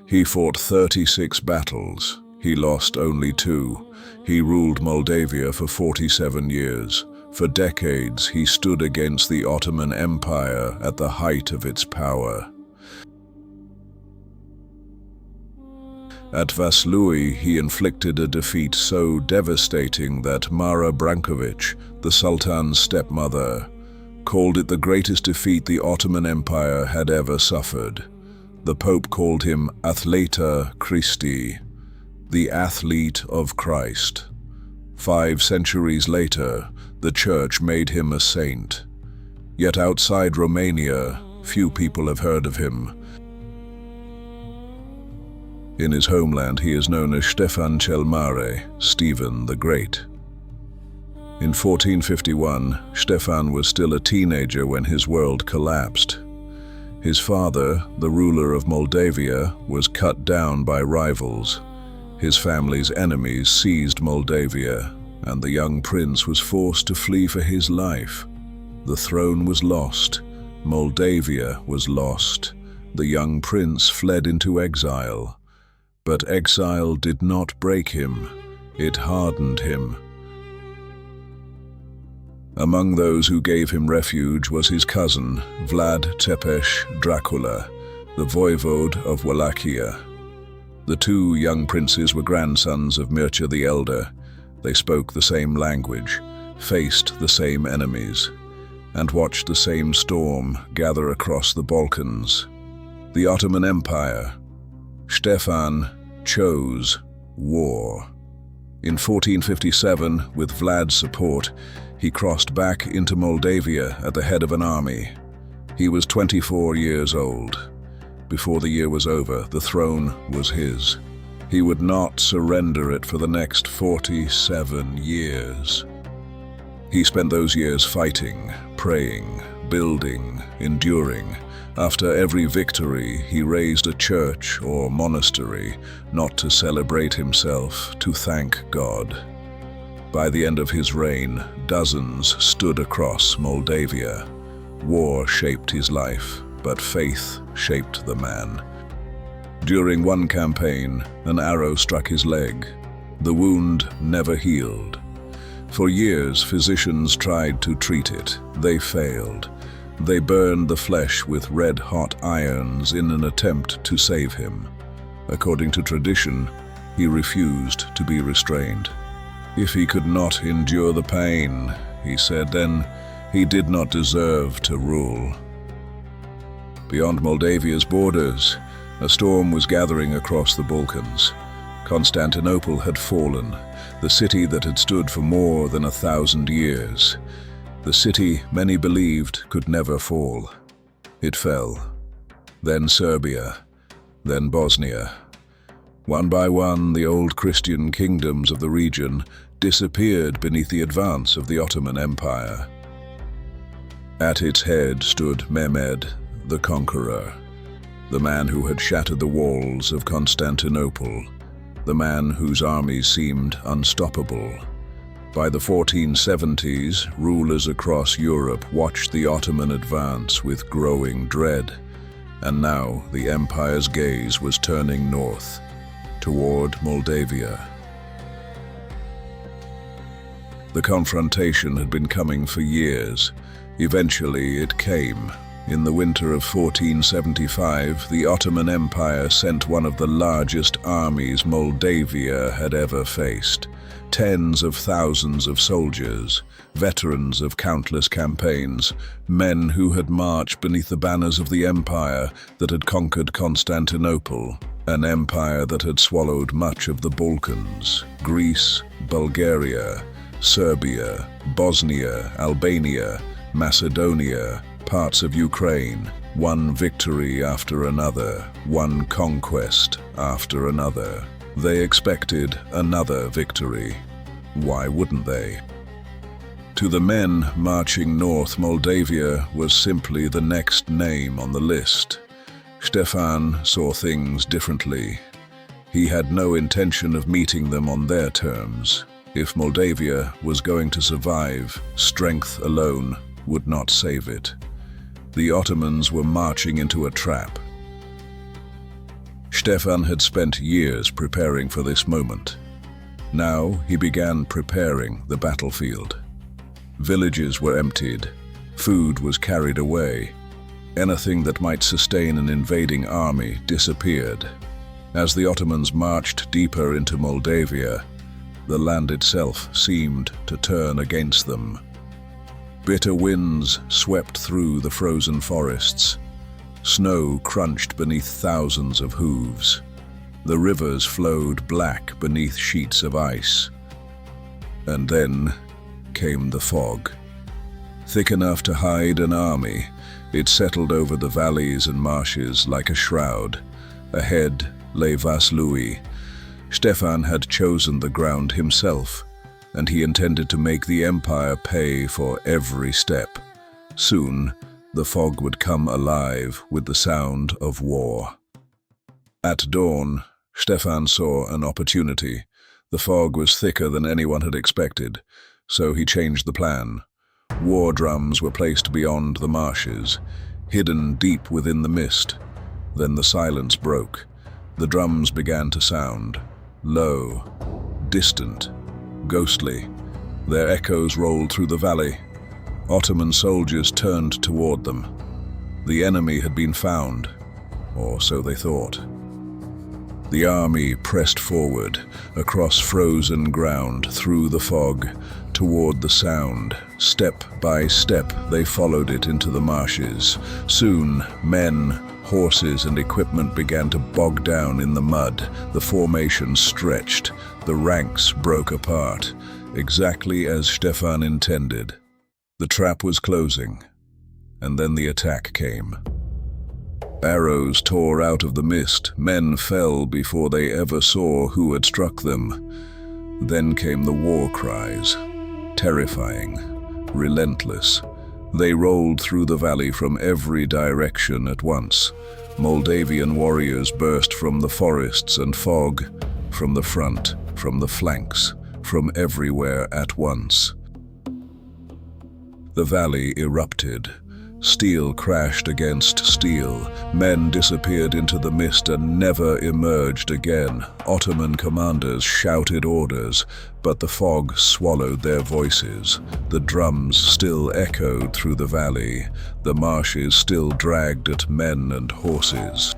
He fought 36 battles. He lost only 2. He ruled Moldavia for 47 years. For decades, he stood against the Ottoman Empire at the height of its power. At Vaslui, he inflicted a defeat so devastating that Mara Brankovic, the Sultan's stepmother, called it the greatest defeat the Ottoman Empire had ever suffered. The Pope called him Athleta Christi, the athlete of Christ. 5 centuries later, the Church made him a saint. Yet outside Romania, few people have heard of him. In his homeland, he is known as Ștefan cel Mare, Stephen the Great. In 1451, Stefan was still a teenager when his world collapsed. His father, the ruler of Moldavia, was cut down by rivals. His family's enemies seized Moldavia, and the young prince was forced to flee for his life. The throne was lost. Moldavia was lost. The young prince fled into exile. But exile did not break him. It hardened him. Among those who gave him refuge was his cousin, Vlad Dracula, the voivode of Wallachia. The 2 young princes were grandsons of Mircea the Elder. They spoke the same language, faced the same enemies, and watched the same storm gather across the Balkans. The Ottoman Empire. Stefan chose war. In 1457, with Vlad's support, he crossed back into Moldavia at the head of an army. He was 24 years old. Before the year was over, the throne was his. He would not surrender it for the next 47 years. He spent those years fighting, praying, building, enduring. After every victory, he raised a church or monastery, not to celebrate himself, to thank God. By the end of his reign, dozens stood across Moldavia. War shaped his life, but faith shaped the man. During one campaign, an arrow struck his leg. The wound never healed. For years, physicians tried to treat it. They failed. They burned the flesh with red-hot irons in an attempt to save him. According to tradition, he refused to be restrained. If he could not endure the pain, he said, then he did not deserve to rule. Beyond Moldavia's borders, a storm was gathering across the Balkans. Constantinople had fallen, the city that had stood for more than 1,000 years. The city many believed could never fall. It fell. Then Serbia, then Bosnia. One by one, the old Christian kingdoms of the region disappeared beneath the advance of the Ottoman Empire. At its head stood Mehmed, the conqueror, the man who had shattered the walls of Constantinople, the man whose armies seemed unstoppable. By the 1470s, rulers across Europe watched the Ottoman advance with growing dread, and now the empire's gaze was turning north, toward Moldavia. The confrontation had been coming for years. Eventually it came. In the winter of 1475, the Ottoman Empire sent one of the largest armies Moldavia had ever faced. Tens of thousands of soldiers, veterans of countless campaigns, men who had marched beneath the banners of the empire that had conquered Constantinople, an empire that had swallowed much of the Balkans, Greece, Bulgaria, Serbia, Bosnia, Albania, Macedonia, parts of Ukraine, one victory after another, one conquest after another. They expected another victory. Why wouldn't they? To the men marching north, Moldavia was simply the next name on the list. Stefan saw things differently. He had no intention of meeting them on their terms. If Moldavia was going to survive, strength alone would not save it. The Ottomans were marching into a trap. Stefan had spent years preparing for this moment. Now he began preparing the battlefield. Villages were emptied, food was carried away. Anything that might sustain an invading army disappeared. As the Ottomans marched deeper into Moldavia, the land itself seemed to turn against them. Bitter winds swept through the frozen forests. Snow crunched beneath thousands of hooves. The rivers flowed black beneath sheets of ice. And then came the fog. Thick enough to hide an army, it settled over the valleys and marshes like a shroud. Ahead lay Vaslui. Stefan had chosen the ground himself, and he intended to make the empire pay for every step. Soon, the fog would come alive with the sound of war. At dawn, Stefan saw an opportunity. The fog was thicker than anyone had expected, so he changed the plan. War drums were placed beyond the marshes, hidden deep within the mist. Then the silence broke. The drums began to sound, low, distant, ghostly. Their echoes rolled through the valley. Ottoman soldiers turned toward them. The enemy had been found, or so they thought. The army pressed forward, across frozen ground, through the fog, toward the sound. Step by step, they followed it into the marshes. Soon, men, horses, and equipment began to bog down in the mud. The formation stretched. The ranks broke apart, exactly as Stefan intended. The trap was closing, and then the attack came. Arrows tore out of the mist. Men fell before they ever saw who had struck them. Then came the war cries, terrifying, relentless. They rolled through the valley from every direction at once. Moldavian warriors burst from the forests and fog, from the front, from the flanks, from everywhere at once. The valley erupted. Steel crashed against steel. Men disappeared into the mist and never emerged again. Ottoman commanders shouted orders, but the fog swallowed their voices. The drums still echoed through the valley. The marshes still dragged at men and horses.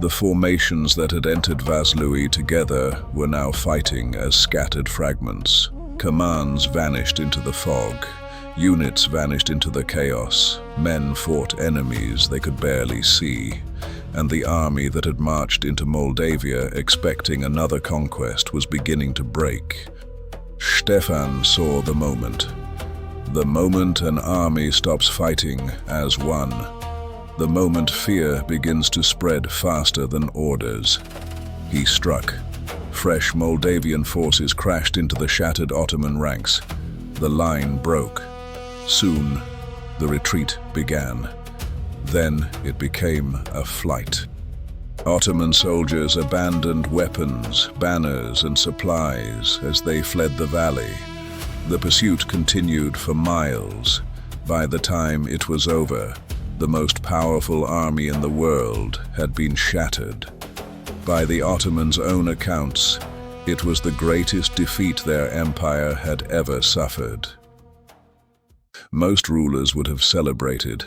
The formations that had entered Vaslui together were now fighting as scattered fragments. Commands vanished into the fog. Units vanished into the chaos. Men fought enemies they could barely see. And the army that had marched into Moldavia expecting another conquest was beginning to break. Stefan saw the moment. The moment an army stops fighting as one. The moment fear begins to spread faster than orders. He struck. Fresh Moldavian forces crashed into the shattered Ottoman ranks. The line broke. Soon, the retreat began. Then it became a flight. Ottoman soldiers abandoned weapons, banners, and supplies as they fled the valley. The pursuit continued for miles. By the time it was over, the most powerful army in the world had been shattered. By the Ottomans' own accounts, it was the greatest defeat their empire had ever suffered. Most rulers would have celebrated.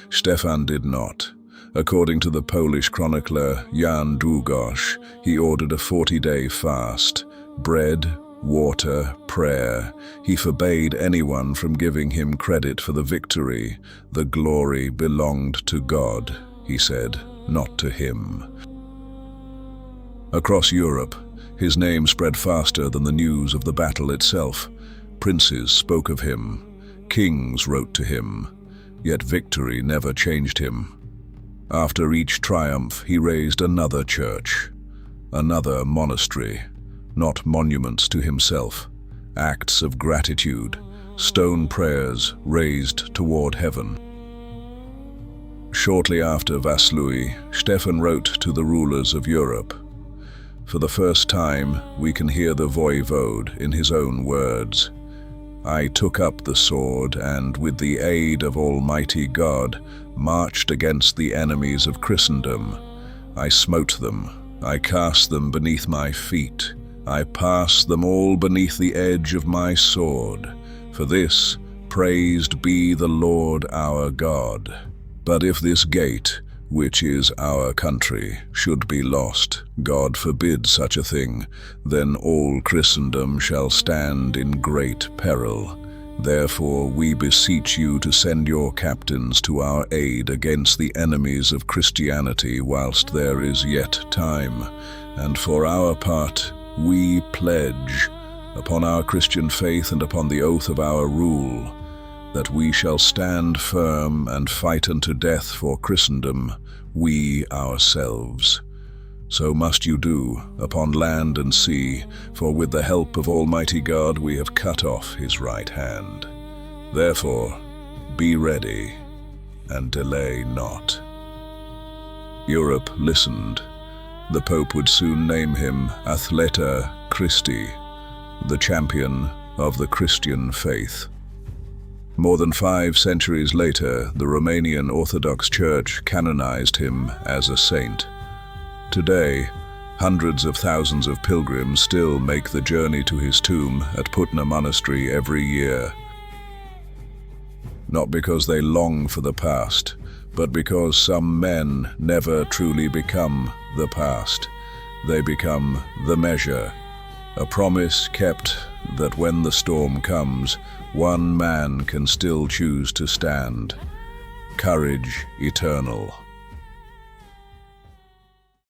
Stefan did not. According to the Polish chronicler Jan Długosz, he ordered a 40-day fast. Bread, water, prayer. He forbade anyone from giving him credit for the victory. The glory belonged to God, he said, not to him. Across Europe, his name spread faster than the news of the battle itself. Princes spoke of him. Kings wrote to him, yet victory never changed him. After each triumph, he raised another church, another monastery, not monuments to himself, acts of gratitude, stone prayers raised toward heaven. Shortly after Vaslui, Stefan wrote to the rulers of Europe. For the first time, we can hear the voivode in his own words. I took up the sword and, with the aid of Almighty God, marched against the enemies of Christendom. I smote them, I cast them beneath my feet, I passed them all beneath the edge of my sword. For this, praised be the Lord our God. But if this gate, which is our country, should be lost, God forbid such a thing, then all Christendom shall stand in great peril. Therefore we beseech you to send your captains to our aid against the enemies of Christianity whilst there is yet time. And for our part, we pledge, upon our Christian faith and upon the oath of our rule, that we shall stand firm and fight unto death for Christendom, we ourselves. So must you do, upon land and sea, for with the help of Almighty God we have cut off his right hand. Therefore, be ready, and delay not. Europe listened. The Pope would soon name him Athleta Christi, the champion of the Christian faith. More than 5 centuries later, the Romanian Orthodox Church canonized him as a saint. Today, hundreds of thousands of pilgrims still make the journey to his tomb at Putna Monastery every year. Not because they long for the past, but because some men never truly become the past. They become the measure, a promise kept that when the storm comes, one man can still choose to stand. Courage eternal.